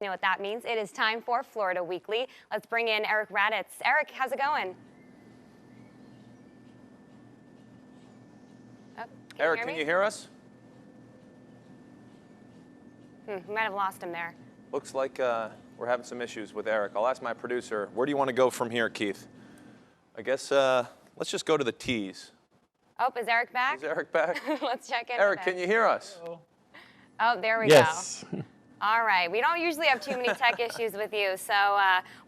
You know what that means? It is time for Florida Weekly. Let's bring in Eric Raddatz. Eric, how's it going? Oh, Eric, can you hear us? We might have lost him there. Looks like we're having some issues with Eric. I'll ask my producer, where do you want to go from here, Keith? I guess let's just go to the T's. Oh, is Eric back? Is Eric back? Let's check in. Eric, can you hear us? Oh, there we Yes. go. All right. We don't usually have too many tech issues with you, so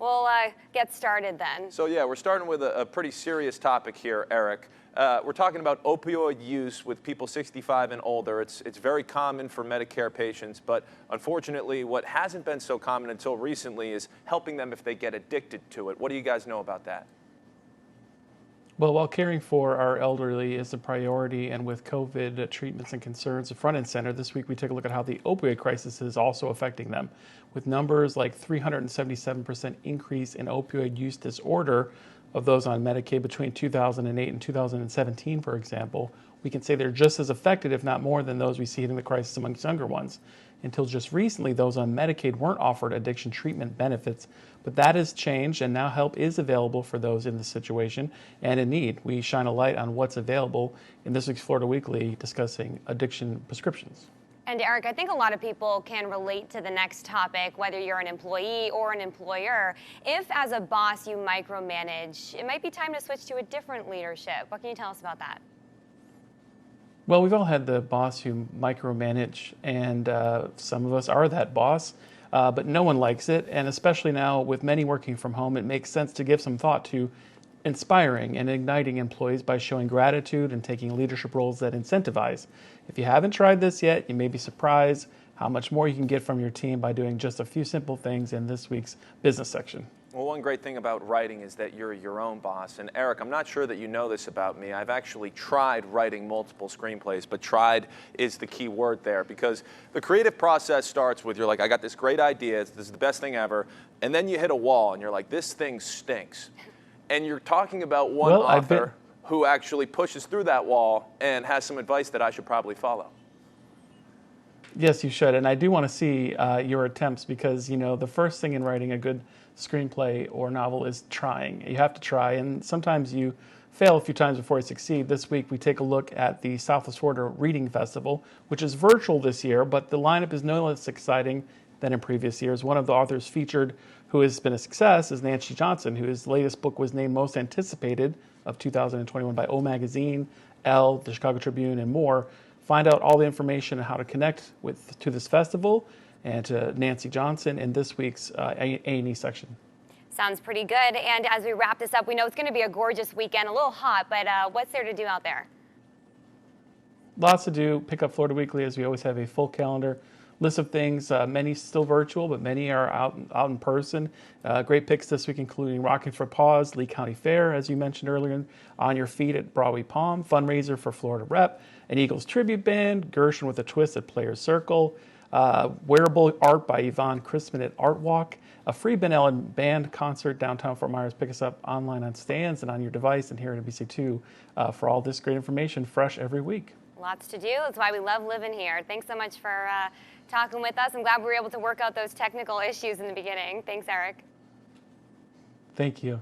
we'll get started then. So yeah, we're starting with a pretty serious topic here, Eric. We're talking about opioid use with people 65 and older. It's very common for Medicare patients, but unfortunately what hasn't been so common until recently is helping them if they get addicted to it. What do you guys know about that? Well, while caring for our elderly is a priority, and with COVID treatments and concerns front and center, this week we take a look at how the opioid crisis is also affecting them. With numbers like 377% increase in opioid use disorder of those on Medicaid between 2008 and 2017, for example, we can say they're just as affected, if not more, than those we see in the crisis amongst younger ones. Until just recently, those on Medicaid weren't offered addiction treatment benefits, but that has changed, and now help is available for those in this situation and in need. We shine a light on what's available in this week's Florida Weekly, discussing addiction prescriptions. And Eric, I think a lot of people can relate to the next topic, whether you're an employee or an employer. If, as a boss, you micromanage, it might be time to switch to a different leadership. What can you tell us about that? Well, we've all had the boss who micromanage, and some of us are that boss, but no one likes it. And especially now with many working from home, it makes sense to give some thought to inspiring and igniting employees by showing gratitude and taking leadership roles that incentivize. If you haven't tried this yet, you may be surprised how much more you can get from your team by doing just a few simple things in this week's business section. Well, one great thing about writing is that you're your own boss. And Eric, I'm not sure that you know this about me. I've actually tried writing multiple screenplays, but tried is the key word there, because the creative process starts with, you're like, I got this great idea, this is the best thing ever, and then you hit a wall and you're like, this thing stinks. And you're talking about one author who actually pushes through that wall and has some advice that I should probably follow. Yes, you should. And I do want to see your attempts, because, you know, the first thing in writing a good screenplay or novel is trying. You have to try, and sometimes you fail a few times before you succeed. This week we take a look at the Southwest Florida Reading Festival, which is virtual this year, but the lineup is no less exciting than in previous years. One of the authors featured who has been a success is Nancy Johnson, whose latest book was named Most Anticipated of 2021 by O Magazine, Elle, the Chicago Tribune, and more. Find out all the information on how to connect to this festival and to Nancy Johnson in this week's A&E section. Sounds pretty good. And as we wrap this up, we know it's going to be a gorgeous weekend, a little hot, but what's there to do out there? Lots to do. Pick up Florida Weekly, as we always have a full calendar list of things, many still virtual, but many are out in person. Great picks this week, including Rocking for Paws, Lee County Fair, as you mentioned earlier, On Your Feet at Broadway Palm, fundraiser for Florida Rep, an Eagles tribute band, Gershon with a Twist at Players Circle, wearable art by Yvonne Christman at Art Walk, a free Ben Ellen band concert downtown Fort Myers. Pick us up online on stands and on your device, and here at NBC2 for all this great information, fresh every week. Lots to do. That's why we love living here. Thanks so much for talking with us. I'm glad we were able to work out those technical issues in the beginning. Thanks, Eric. Thank you.